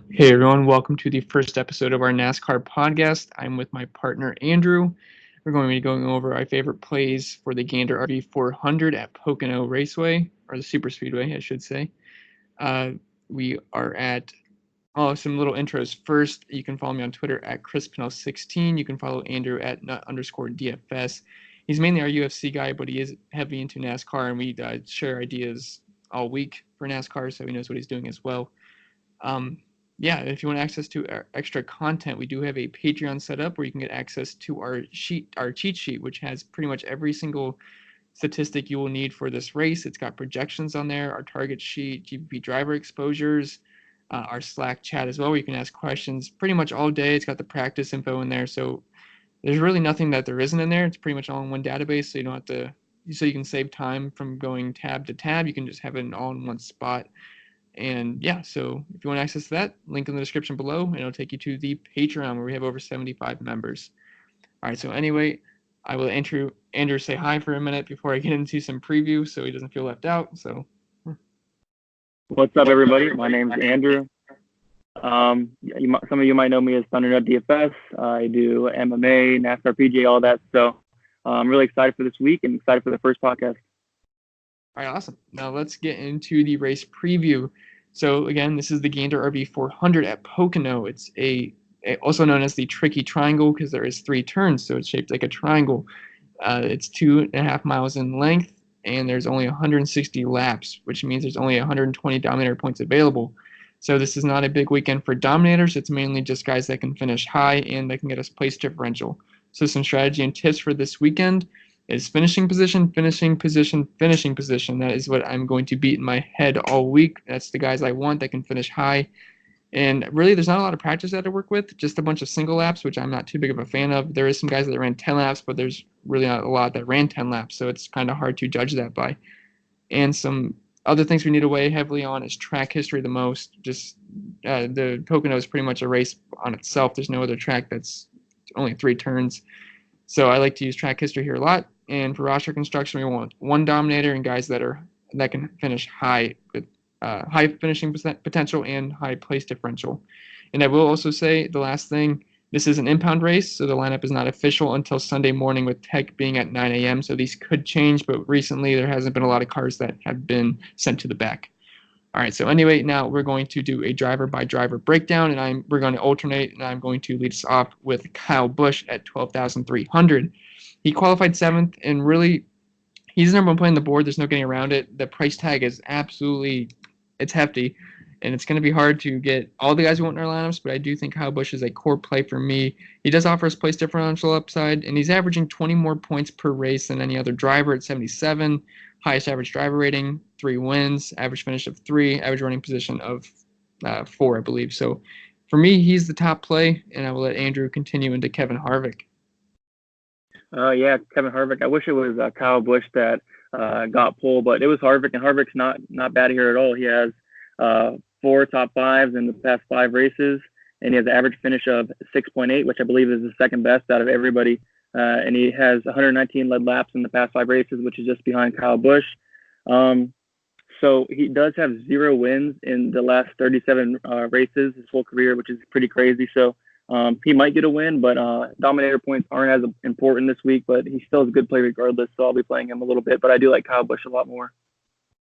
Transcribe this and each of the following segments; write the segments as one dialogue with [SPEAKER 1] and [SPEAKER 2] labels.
[SPEAKER 1] Hey everyone, welcome to the first episode of our NASCAR podcast. I'm with my partner Andrew. We're going to be going over our favorite plays for the Gander RV 400 at Pocono Raceway, or the Super Speedway, I should say. We are at some little intros first. You can follow me on Twitter at ChrisPennell16. You can follow Andrew at nut_DFS. He's mainly our UFC guy, but he is heavy into NASCAR, and we share ideas all week for NASCAR, so he knows what he's doing as well. If you want access to our extra content, we do have a Patreon set up where you can get access to our cheat sheet, which has pretty much every single statistic you will need for this race. It's got projections on there, our target sheet, GPP driver exposures, our Slack chat as well, where you can ask questions pretty much all day. It's got the practice info in there, so there's really nothing that there isn't in there. It's pretty much all in one database, so you don't have to. So you can save time from going tab to tab. You can just have it all in one spot. And yeah, so if you want access to that, link in the description below, and it'll take you to the Patreon where we have over 75 members. All right, so anyway, I will Andrew say hi for a minute before I get into some preview so he doesn't feel left out. So,
[SPEAKER 2] what's up, everybody? My name's Andrew. Some of you might know me as Thunder DFS. I do MMA, NASCAR PGA, all that. So I'm really excited for this week and excited for the first podcast.
[SPEAKER 1] All right, awesome. Now let's get into the race preview. So again, this is the Gander RV 400 at Pocono. It's also known as the Tricky Triangle because there is 3 turns, so it's shaped like a triangle. It's 2.5 miles in length, and there's only 160 laps, which means there's only 120 Dominator points available. So this is not a big weekend for Dominators. It's mainly just guys that can finish high and that can get us place differential. So some strategy and tips for this weekend is finishing position, finishing position, finishing position. That is what I'm going to beat in my head all week. That's the guys I want that can finish high. And really, there's not a lot of practice that I work with, just a bunch of single laps, which I'm not too big of a fan of. There is some guys that ran 10 laps, but there's really not a lot that ran 10 laps, so it's kind of hard to judge that by. And some other things we need to weigh heavily on is track history the most. Just the Pocono is pretty much a race on itself. There's no other track that's only 3 turns. So I like to use track history here a lot. And for roster construction, we want 1 Dominator and guys that can finish high with high finishing potential and high place differential. And I will also say the last thing, this is an impound race, so the lineup is not official until Sunday morning with tech being at 9 a.m. So these could change, but recently there hasn't been a lot of cars that have been sent to the back. All right, so anyway, now we're going to do a driver-by-driver breakdown, and we're going to alternate, and I'm going to lead us off with Kyle Busch at 12,300. He qualified 7th, and really, he's the number 1 play on the board. There's no getting around it. The price tag is absolutely, it's hefty, and it's going to be hard to get all the guys we want in our lineups, but I do think Kyle Busch is a core play for me. He does offer us place differential upside, and he's averaging 20 more points per race than any other driver at 77. Highest average driver rating, 3 wins, average finish of 3, average running position of 4, I believe. So for me, he's the top play, and I will let Andrew continue into Kevin Harvick.
[SPEAKER 2] Yeah, Kevin Harvick. I wish it was Kyle Busch that got pulled, but it was Harvick, and Harvick's not bad here at all. He has 4 top 5s in the past 5 races, and he has an average finish of 6.8, which I believe is the second best out of everybody. And he has 119 led laps in the past 5 races, which is just behind Kyle Busch. So he does have 0 wins in the last 37 races his whole career, which is pretty crazy. So he might get a win, but Dominator points aren't as important this week, but he still is a good play regardless, so I'll be playing him a little bit. But I do like Kyle Busch a lot more.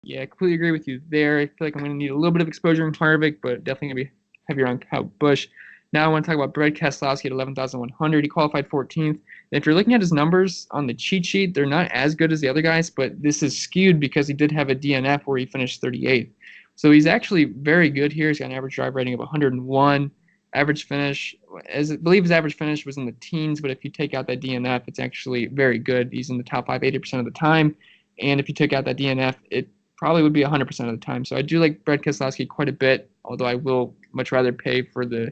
[SPEAKER 1] Yeah, I completely agree with you there. I feel like I'm going to need a little bit of exposure in Harvick, but definitely going to be heavier on Kyle Busch. Now I want to talk about Brad Keselowski at 11,100. He qualified 14th. If you're looking at his numbers on the cheat sheet, they're not as good as the other guys, but this is skewed because he did have a DNF where he finished 38th. So he's actually very good here. He's got an average drive rating of 101. Average finish, I believe his average finish was in the teens, but if you take out that DNF, it's actually very good. He's in the top 5 80% of the time. And if you take out that DNF, it probably would be 100% of the time. So I do like Brad Keselowski quite a bit, although I will much rather pay for the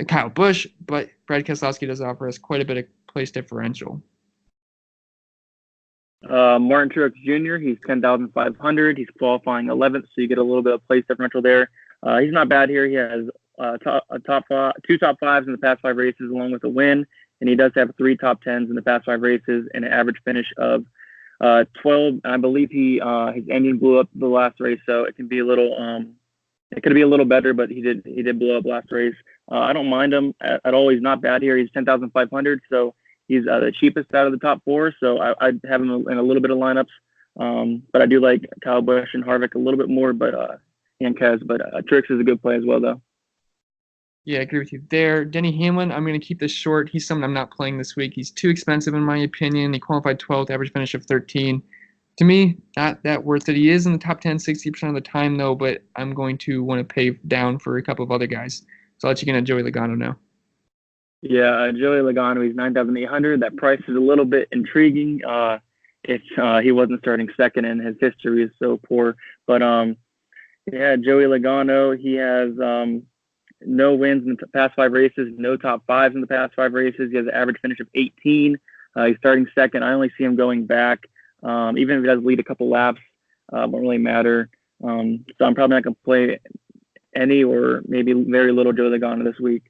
[SPEAKER 1] Kyle Busch, but Brad Keselowski does offer us quite a bit of place differential.
[SPEAKER 2] Martin Truex Jr., he's 10,500. He's qualifying 11th, so you get a little bit of place differential there. He's not bad here. He has 2 top 5s in the past 5 races, along with a win, and he does have 3 top 10s in the past 5 races and an average finish of 12. I believe his engine blew up the last race, so it can be a little it could be a little better, but he did blow up last race. I don't mind him at all. He's not bad here. He's 10,500, so he's the cheapest out of the top four. So I'd have him in a little bit of lineups. But I do like Kyle Busch and Harvick a little bit more, and Kez. But Trix is a good play as well, though.
[SPEAKER 1] Yeah, I agree with you there. Denny Hamlin, I'm going to keep this short. He's someone I'm not playing this week. He's too expensive in my opinion. He qualified 12th, average finish of 13. To me, not that worth it. He is in the top 10 60% of the time, though, but I'm going to want to pay down for a couple of other guys. So I'll let you get into Joey Logano now.
[SPEAKER 2] Yeah, Joey Logano, he's 9,800. That price is a little bit intriguing. If he wasn't starting second and his history is so poor. But yeah, Joey Logano, he has no wins in the past 5 races, no top 5s in the past 5 races. He has an average finish of 18. He's starting second. I only see him going back. Even if he does lead a couple laps, won't really matter. So I'm probably not going to play any or maybe very little Joey Logano this week.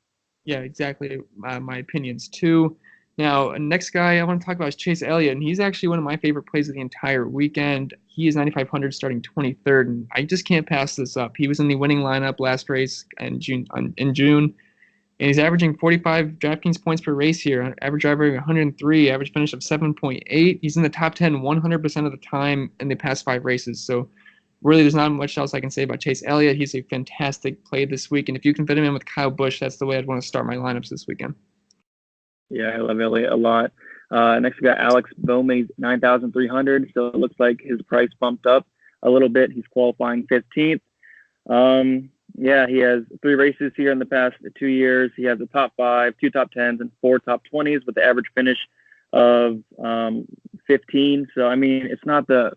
[SPEAKER 1] Yeah, exactly. My opinions too. Now, next guy I want to talk about is Chase Elliott, and he's actually one of my favorite plays of the entire weekend. He is 9,500, starting 23rd, and I just can't pass this up. He was in the winning lineup last race in June, and he's averaging 45 DraftKings points per race here. Average driver 103, average finish of 7.8. He's in the top 10 100% of the time in the past 5 races. So really, there's not much else I can say about Chase Elliott. He's a fantastic play this week, and if you can fit him in with Kyle Busch, that's the way I'd want to start my lineups this weekend.
[SPEAKER 2] Yeah, I love Elliott a lot. Next we got Alex Bowman. He's 9,300, so it looks like his price bumped up a little bit. He's qualifying 15th. Yeah, he has 3 races here in the past 2 years. He has a top 5, 2 top 10s, and 4 top 20s with the average finish of 15. So, I mean, it's not the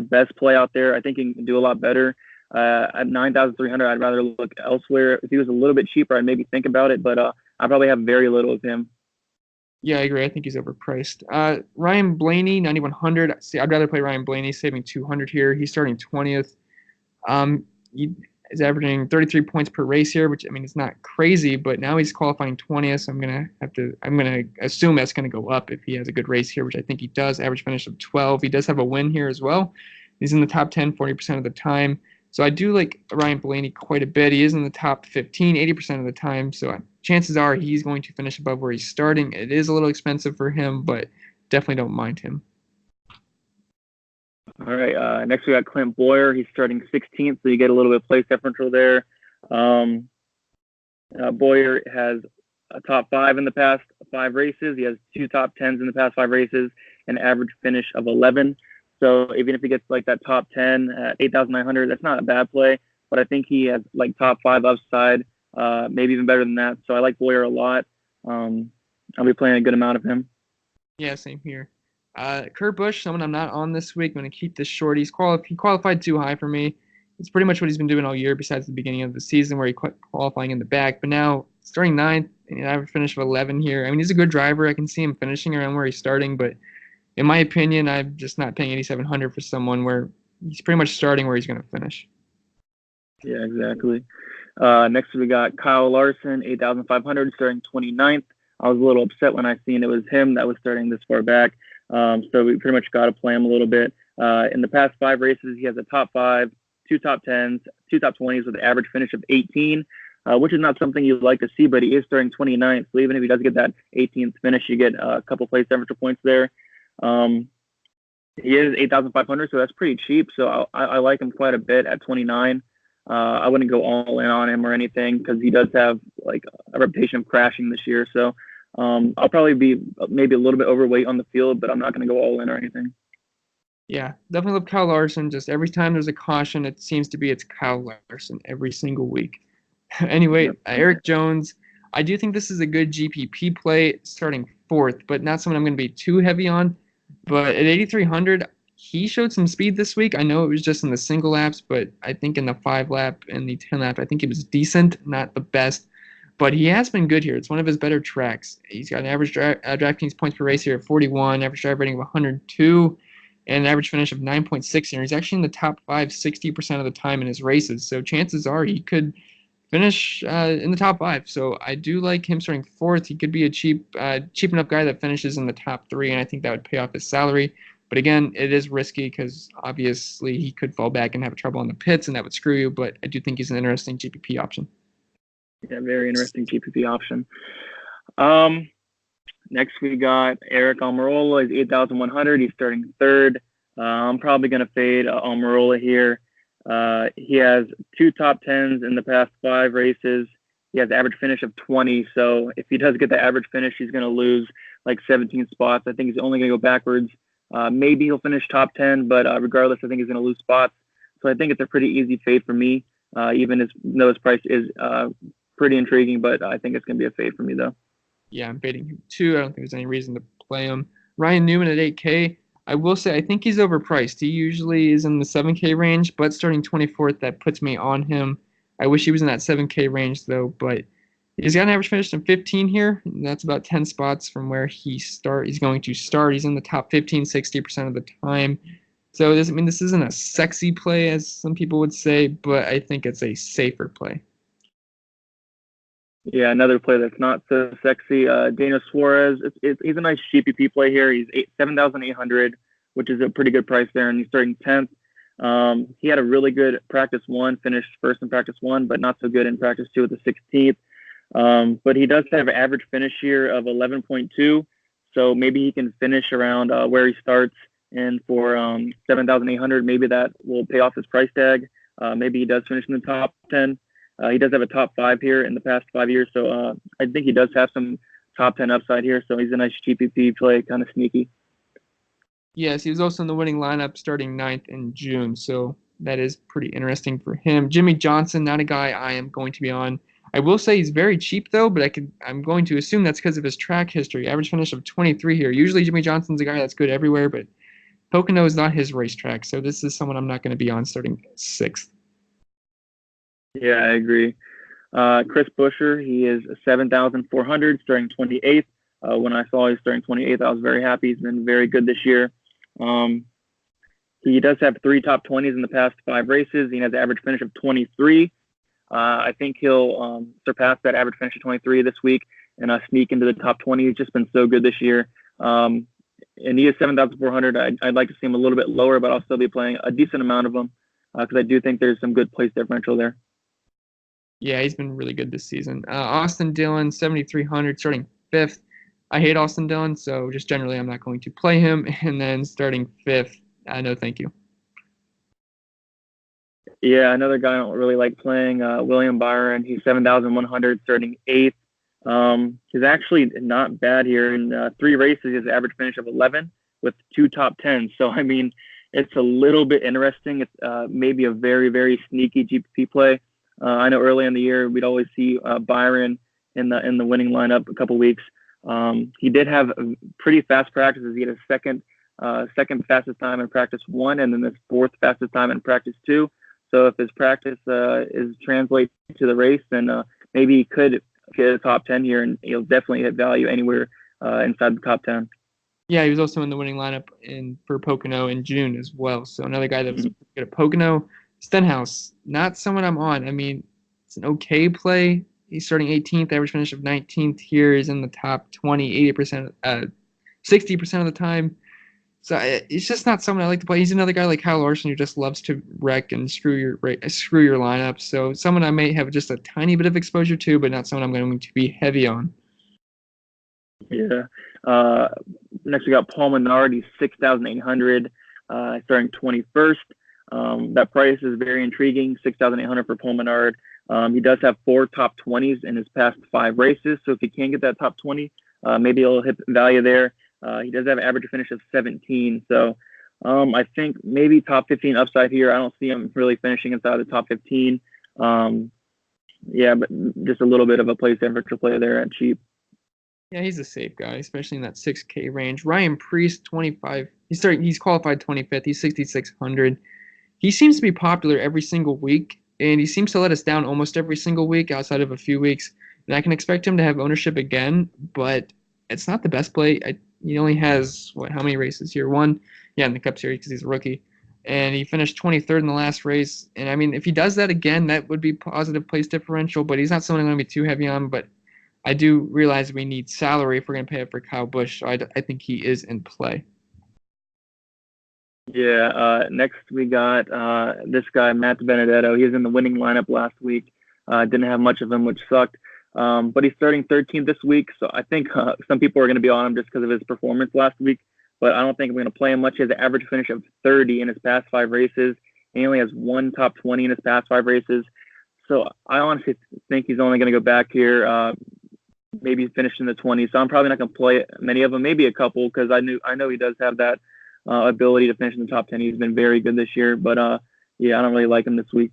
[SPEAKER 2] best play out there. I think he can do a lot better. At 9,300, I'd rather look elsewhere. If he was a little bit cheaper, I'd maybe think about it, but I probably have very little of him.
[SPEAKER 1] Yeah, I agree. I think he's overpriced. Ryan Blaney, 9,100. See, I'd rather play Ryan Blaney, saving 200 here. He's starting 20th. He is averaging 33 points per race here, which, I mean, it's not crazy, but now he's qualifying 20th, so I'm gonna assume that's gonna go up if he has a good race here, which I think he does. Average finish of 12. He does have a win here as well. He's in the top 10 40% of the time. So I do like Ryan Blaney quite a bit. He is in the top 15 80% of the time. So chances are he's going to finish above where he's starting. It is a little expensive for him, but definitely don't mind him.
[SPEAKER 2] All right. Next we got Clint Boyer. He's starting 16th, so you get a little bit of place differential there. Boyer has a top 5 in the past 5 races. He has 2 top 10s in the past 5 races, an average finish of 11. So even if he gets like that top 10 at 8,900, that's not a bad play. But I think he has like top 5 upside, maybe even better than that. So I like Boyer a lot. I'll be playing a good amount of him.
[SPEAKER 1] Yeah, same here. Kurt Busch, someone I'm not on this week. I'm going to keep this short. He qualified too high for me. It's pretty much what he's been doing all year besides the beginning of the season where he quit qualifying in the back. But now starting 9th and an average finish of 11 here. I mean, he's a good driver. I can see him finishing around where he's starting, but in my opinion, I'm just not paying 8,700 for someone where he's pretty much starting where he's going to finish.
[SPEAKER 2] Yeah, exactly. Next we got Kyle Larson, 8,500, starting 29th. I was a little upset when I seen it was him that was starting this far back. So we pretty much got to play him a little bit. In the past 5 races, he has a top 5, 2 top 10s, 2 top 20s with an average finish of 18, which is not something you'd like to see, but he is starting 29th. So even if he does get that 18th finish, you get a couple place temperature points there. He is 8,500, so that's pretty cheap. So I like him quite a bit at 29. I wouldn't go all in on him or anything because he does have like a reputation of crashing this year. So I'll probably be maybe a little bit overweight on the field, but I'm not going to go all in or anything.
[SPEAKER 1] Yeah, definitely love Kyle Larson. Just every time there's a caution, it seems to be it's Kyle Larson every single week. Anyway,
[SPEAKER 2] Yep.
[SPEAKER 1] Eric Jones. I do think this is a good GPP play starting 4th, but not someone I'm going to be too heavy on. But at 8,300, he showed some speed this week. I know it was just in the single laps, but I think in the 5 lap and the 10 lap, I think it was decent, not the best. But he has been good here. It's one of his better tracks. He's got an average DraftKings points per race here of 41, average drive rating of 102, and an average finish of 9.6 here. He's actually in the top 5 60% of the time in his races. So chances are he could finish in the top 5. So I do like him starting 4th. He could be a cheap enough guy that finishes in the top 3, and I think that would pay off his salary. But again, it is risky because obviously he could fall back and have trouble on the pits, and that would screw you. But I do think he's an interesting GPP option.
[SPEAKER 2] Yeah, very interesting GPP option. Next we got Eric Almirola. He's 8,100. He's starting third. I'm probably going to fade Almirola here. He has 2 top 10s in the past 5 races. He has average finish of 20. So if he does get the average finish, he's going to lose like 17 spots. I think he's only going to go backwards. Maybe he'll finish top 10, but regardless, I think he's going to lose spots. So I think it's a pretty easy fade for me, even though his price is pretty intriguing, but I think it's going to be a fade for me, though.
[SPEAKER 1] Yeah, I'm fading him too. I don't think there's any reason to play him. Ryan Newman at 8K. I will say I think he's overpriced. He usually is in the 7K range, but starting 24th, that puts me on him. I wish he was in that 7K range, though, but he's got an average finish of 15 here. And that's about 10 spots from where he's going to start. He's in the top 15, 60% of the time. So this isn't a sexy play, as some people would say, but I think it's a safer play.
[SPEAKER 2] Yeah, another play that's not so sexy. Daniel Suarez. He's a nice GPP play here. He's 7,800, which is a pretty good price there, and he's starting 10th. He had a really good practice 1, finished first in practice 1, but not so good in practice 2 at the 16th. But he does have an average finish here of 11.2, so maybe he can finish around where he starts. And for 7,800, maybe that will pay off his price tag. Maybe he does finish in the top 10. He does have a top 5 here in the past 5 years, so I think he does have some top 10 upside here. So he's a nice GPP play, kind of sneaky.
[SPEAKER 1] Yes, he was also in the winning lineup starting 9th in June, so that is pretty interesting for him. Jimmy Johnson, not a guy I am going to be on. I will say he's very cheap though, but I'm going to assume that's because of his track history. Average finish of 23 here. Usually Jimmy Johnson's a guy that's good everywhere, but Pocono is not his racetrack, so this is someone I'm not going to be on starting 6th.
[SPEAKER 2] Yeah, I agree. Chris Buescher, he is 7,400, starting 28th. When I saw he starting 28th, I was very happy. He's been very good this year. He does have 3 top 20s in the past 5 races. He has an average finish of 23. I think he'll surpass that average finish of 23 this week and sneak into the top 20. He's just been so good this year. And he is 7,400. I'd like to see him a little bit lower, but I'll still be playing a decent amount of them because I do think there's some good place differential there.
[SPEAKER 1] Yeah, he's been really good this season. Austin Dillon, 7,300, starting 5th. I hate Austin Dillon, so just generally I'm not going to play him. And then starting 5th, no thank you.
[SPEAKER 2] Yeah, another guy I don't really like playing, William Byron. He's 7,100, starting 8th. He's actually not bad here. In 3 races, he has an average finish of 11 with 2 top 10s. So, I mean, it's a little bit interesting. It's maybe a very, very sneaky GPP play. I know early in the year we'd always see Byron in the winning lineup a couple weeks. He did have pretty fast practices. He had a second fastest time in practice 1, and then his 4th fastest time in practice 2. So if his practice is translated to the race, then maybe he could get a top 10 here, and he'll definitely hit value anywhere inside the top 10.
[SPEAKER 1] Yeah, he was also in the winning lineup for Pocono in June as well. So another guy that was good at Pocono. Stenhouse, not someone I'm on. I mean, it's an okay play. He's starting 18th, average finish of 19th here. He's in the top 20, 80%, 60% of the time. So it's just not someone I like to play. He's another guy like Kyle Larson who just loves to wreck and screw your lineup. So someone I may have just a tiny bit of exposure to, but not someone I'm going to be heavy on.
[SPEAKER 2] Yeah. Next we got Paul Menard. He's 6,800, starting 21st. That price is very intriguing, 6,800 for Paul Menard. He does have 4 top 20s in his past 5 races, so if he can't get that top 20, maybe he'll hit value there. He does have an average finish of 17, so I think maybe top 15 upside here. I don't see him really finishing inside the top 15. Yeah, but just a little bit of a place differential play there at cheap.
[SPEAKER 1] Yeah, he's a safe guy, especially in that 6K range. Ryan Priest, 25. He's qualified 25th. He's 6,600. He seems to be popular every single week, and he seems to let us down almost every single week outside of a few weeks. And I can expect him to have ownership again, but it's not the best play. He only has, how many races here? 1, in the Cup Series because he's a rookie. And he finished 23rd in the last race. And, I mean, if he does that again, that would be positive place differential, but he's not someone I'm going to be too heavy on. But I do realize we need salary if we're going to pay up for Kyle Busch, so I think he is in play.
[SPEAKER 2] Yeah. Next we got this guy Matt Benedetto. He was in the winning lineup last week. Didn't have much of him, which sucked. But he's starting 13th this week, so I think some people are going to be on him just because of his performance last week. But I don't think I'm going to play him much. He has an average finish of 30 in his past 5 races. He only has one top 20 in his past 5 races. So I honestly think he's only going to go back here, maybe finish in the 20s. So I'm probably not going to play many of them, maybe a couple, because I know he does have that ability to finish in the top 10. He's been very good this year, but yeah, I don't really like him this week.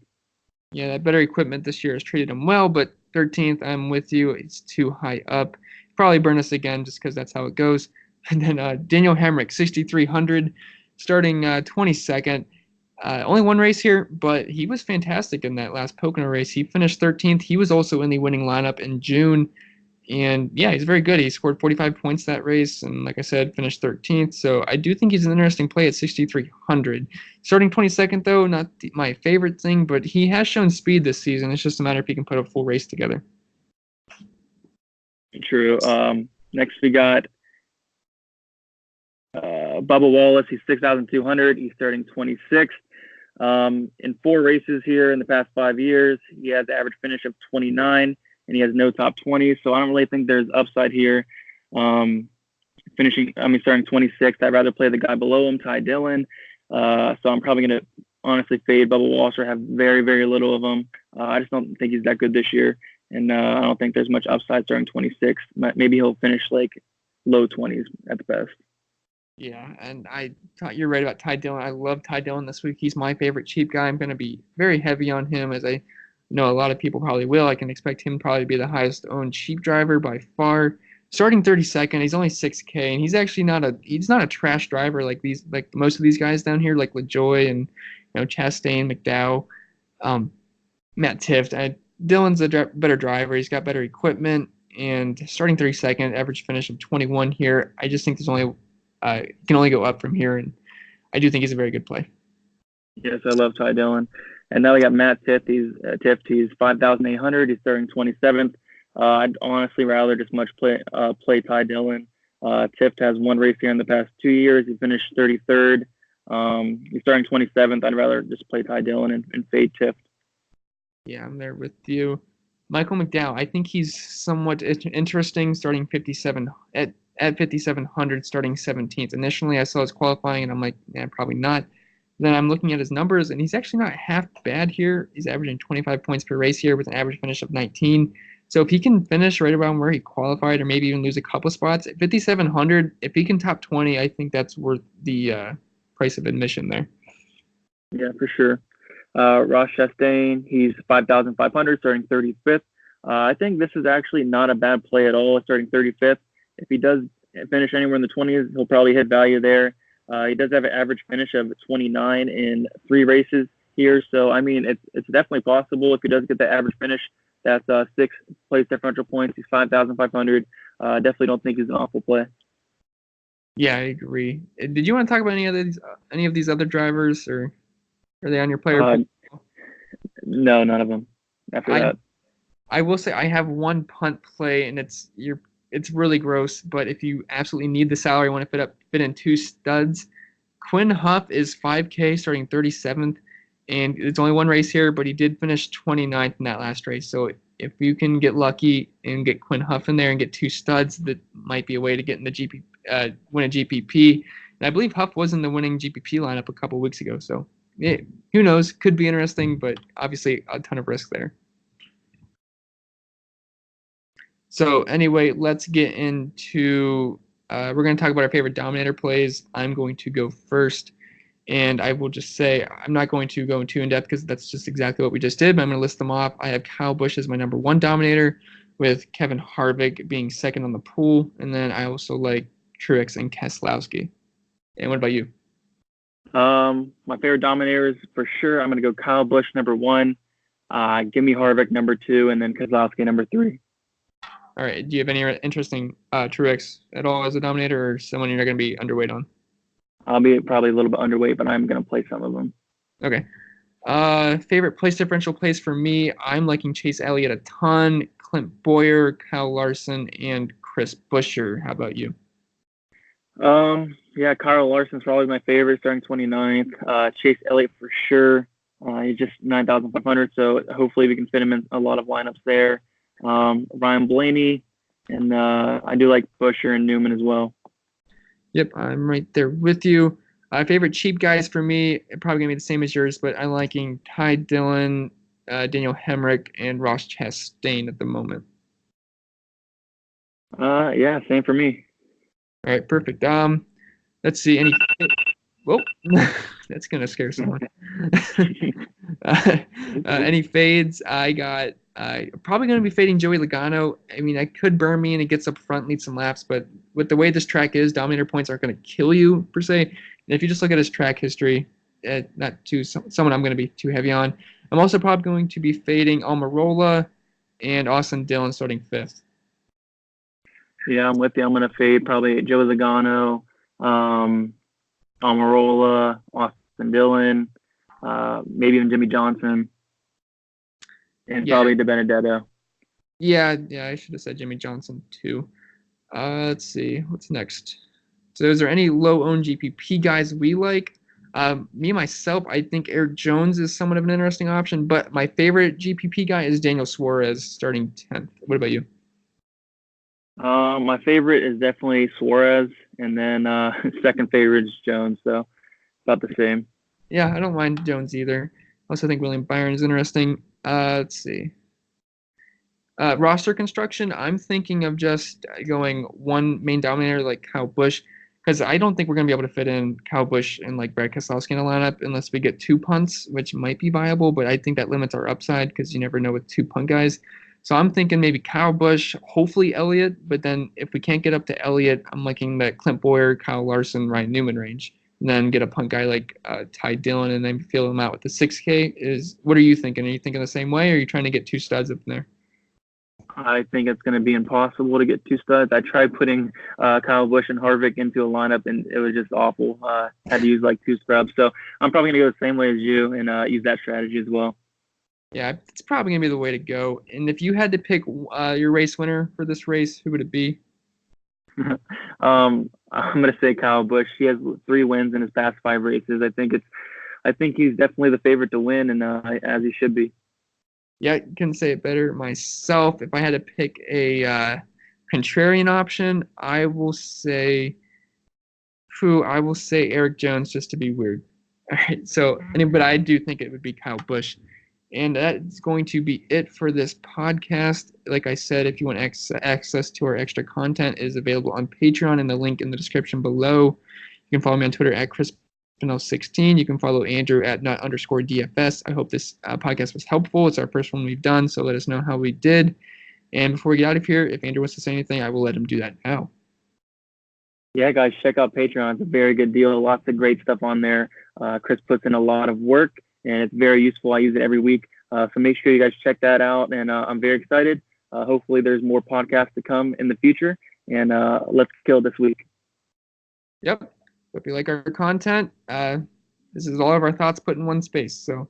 [SPEAKER 1] Yeah, that better equipment this year has treated him well, but 13th, I'm with you. It's too high up. Probably burn us again just because that's how it goes. And then Daniel Hemrick, 6,300, starting 22nd. Only one race here, but he was fantastic in that last Pocono race. He finished 13th. He was also in the winning lineup in June. And yeah, he's very good. He scored 45 points that race, and like I said, finished 13th. So I do think he's an interesting play at 6,300. Starting 22nd, though, not my favorite thing, but he has shown speed this season. It's just a matter if he can put a full race together.
[SPEAKER 2] True. Next we got Bubba Wallace. He's 6,200. He's starting 26th. In 4 races here in the past 5 years, he has an average finish of 29, and he has no top 20. So I don't really think there's upside here. Starting 26th. I'd rather play the guy below him, Ty Dillon. So I'm probably going to honestly fade Bubba Wallace or have very, very little of him. I just don't think he's that good this year. And I don't think there's much upside starting 26th. Maybe he'll finish like low 20s at the best.
[SPEAKER 1] Yeah, and I thought you're right about Ty Dillon. I love Ty Dillon this week. He's my favorite cheap guy. I'm going to be very heavy on him, as I know a lot of people probably will. I can expect him probably to be the highest owned cheap driver by far. Starting 32nd, he's only 6K, and he's actually not a trash driver like most of these guys down here, like LaJoy and Chastain, McDowell, Matt Tifft. Dillon's a better driver. He's got better equipment, and starting 32nd, average finish of 21 here. I just think there's can only go up from here, and I do think he's a very good play.
[SPEAKER 2] Yes, I love Ty Dillon. And now we got Matt Tifft. He's 5,800. He's starting 27th. I'd honestly rather just play Ty Dillon. Tifft has one race here in the past 2 years. He finished 33rd. He's starting 27th. I'd rather just play Ty Dillon and fade Tifft.
[SPEAKER 1] Yeah, I'm there with you. Michael McDowell, I think he's somewhat interesting, starting 57 at 5,700, starting 17th. Initially, I saw his qualifying, and I'm like, probably not. Then I'm looking at his numbers, and he's actually not half bad here. He's averaging 25 points per race here with an average finish of 19. So if he can finish right around where he qualified, or maybe even lose a couple spots at 5,700, if he can top 20, I think that's worth the price of admission there.
[SPEAKER 2] Yeah, for sure. Ross Chastain, he's 5,500, starting 35th. I think this is actually not a bad play at all, starting 35th. If he does finish anywhere in the 20s, he'll probably hit value there. He does have an average finish of 29 in 3 races here. So, I mean, it's definitely possible if he does get the average finish. That's 6 place differential points. He's 5,500. Definitely don't think he's an awful play.
[SPEAKER 1] Yeah, I agree. Did you want to talk about any of these other drivers, or are they on your player?
[SPEAKER 2] No, none of them. After that,
[SPEAKER 1] I will say I have one punt play, and it's really gross, but if you absolutely need the salary, want to fit in 2 studs, Quinn Huff is 5K, starting 37th, and it's only one race here, but he did finish 29th in that last race. So if you can get lucky and get Quinn Huff in there and get 2 studs, that might be a way to get in the win a GPP. And I believe Huff was in the winning GPP lineup a couple weeks ago, so who knows? Could be interesting, but obviously a ton of risk there. So anyway, let's get into we're going to talk about our favorite dominator plays. I'm going to go first, and I will just say I'm not going to go too in-depth because that's just exactly what we just did, but I'm going to list them off. I have Kyle Busch as my number 1 dominator, with Kevin Harvick being second on the pool, and then I also like Truex and Keselowski. And what about you?
[SPEAKER 2] My favorite dominators, for sure, I'm going to go Kyle Busch, number 1. Give me Harvick, number 2, and then Keselowski, number 3.
[SPEAKER 1] All right. Do you have any interesting Truex at all as a dominator, or someone you're going to be underweight on?
[SPEAKER 2] I'll be probably a little bit underweight, but I'm going to play some of them.
[SPEAKER 1] Okay. Favorite place differential plays for me, I'm liking Chase Elliott a ton, Clint Boyer, Kyle Larson, and Chris Buescher. How about you?
[SPEAKER 2] Yeah, Kyle Larson's probably my favorite, starting 29th. Chase Elliott for sure. He's just 9,500, so hopefully we can fit him in a lot of lineups there. Ryan Blaney, and I do like Busher and Newman as well.
[SPEAKER 1] Yep, I'm right there with you. Favorite cheap guys for me, probably going to be the same as yours, but I'm liking Ty Dillon, Daniel Hemrick, and Ross Chastain at the moment.
[SPEAKER 2] Yeah, same for me.
[SPEAKER 1] All right, perfect. Let's see. Whoa, that's going to scare someone. Any fades? I got probably going to be fading Joey Logano. I mean, I could burn me and it gets up front, lead some laps, but with the way this track is, Dominator points aren't going to kill you per se. And if you just look at his track history, someone I'm going to be too heavy on. I'm also probably going to be fading Almirola and Austin Dillon starting 5th.
[SPEAKER 2] Yeah, I'm with you. I'm going to fade probably Joey Logano, Almirola, Austin Dillon, maybe even Jimmy Johnson, and probably DiBenedetto.
[SPEAKER 1] Yeah, I should have said Jimmy Johnson too. Let's see, what's next? So is there any low-owned GPP guys we like? Me, myself, I think Eric Jones is somewhat of an interesting option, but my favorite GPP guy is Daniel Suarez starting 10th. What about you?
[SPEAKER 2] My favorite is definitely Suarez, and then second favorite is Jones, so about the same.
[SPEAKER 1] Yeah, I don't mind Jones either. I also think William Byron is interesting. Let's see. Roster construction, I'm thinking of just going one main dominator like Kyle Busch, because I don't think we're going to be able to fit in Kyle Busch and like Brad Keselowski in a lineup unless we get 2 punts, which might be viable, but I think that limits our upside because you never know with 2 punt guys. So I'm thinking maybe Kyle Busch, hopefully Elliott, but then if we can't get up to Elliott, I'm liking that Clint Boyer, Kyle Larson, Ryan Newman range, and then get a punt guy like Ty Dillon and then fill him out with the 6K. What are you thinking? Are you thinking the same way, or are you trying to get 2 studs up in there?
[SPEAKER 2] I think it's going to be impossible to get 2 studs. I tried putting Kyle Busch and Harvick into a lineup, and it was just awful. Had to use like 2 scrubs. So I'm probably going to go the same way as you and use that strategy as well.
[SPEAKER 1] Yeah, it's probably going to be the way to go. And if you had to pick your race winner for this race, who would it be?
[SPEAKER 2] I'm going to say Kyle Busch. He has 3 wins in his past 5 races. I think he's definitely the favorite to win, and as he should be.
[SPEAKER 1] Yeah, I couldn't say it better myself. If I had to pick a contrarian option, I will say Eric Jones just to be weird. All right, but I do think it would be Kyle Busch. And that's going to be it for this podcast. Like I said, if you want access to our extra content, it is available on Patreon in the link in the description below. You can follow me on Twitter at ChrisPinell16. You can follow Andrew at @_DFS. I hope this podcast was helpful. It's our first one we've done, so let us know how we did. And before we get out of here, if Andrew wants to say anything, I will let him do that now.
[SPEAKER 2] Yeah, guys, check out Patreon. It's a very good deal. Lots of great stuff on there. Chris puts in a lot of work, and it's very useful. I use it every week. So make sure you guys check that out. And I'm very excited. Hopefully there's more podcasts to come in the future. And let's kill this week.
[SPEAKER 1] Yep. Hope you like our content. This is all of our thoughts put in one space. So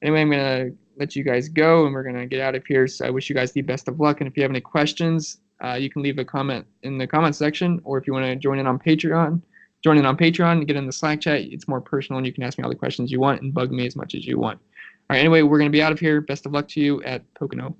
[SPEAKER 1] anyway, I'm going to let you guys go, and we're going to get out of here. So I wish you guys the best of luck. And if you have any questions, you can leave a comment in the comment section. Or if you want to join in on Patreon and get in the Slack chat. It's more personal, and you can ask me all the questions you want and bug me as much as you want. All right, anyway, we're going to be out of here. Best of luck to you at Pocono.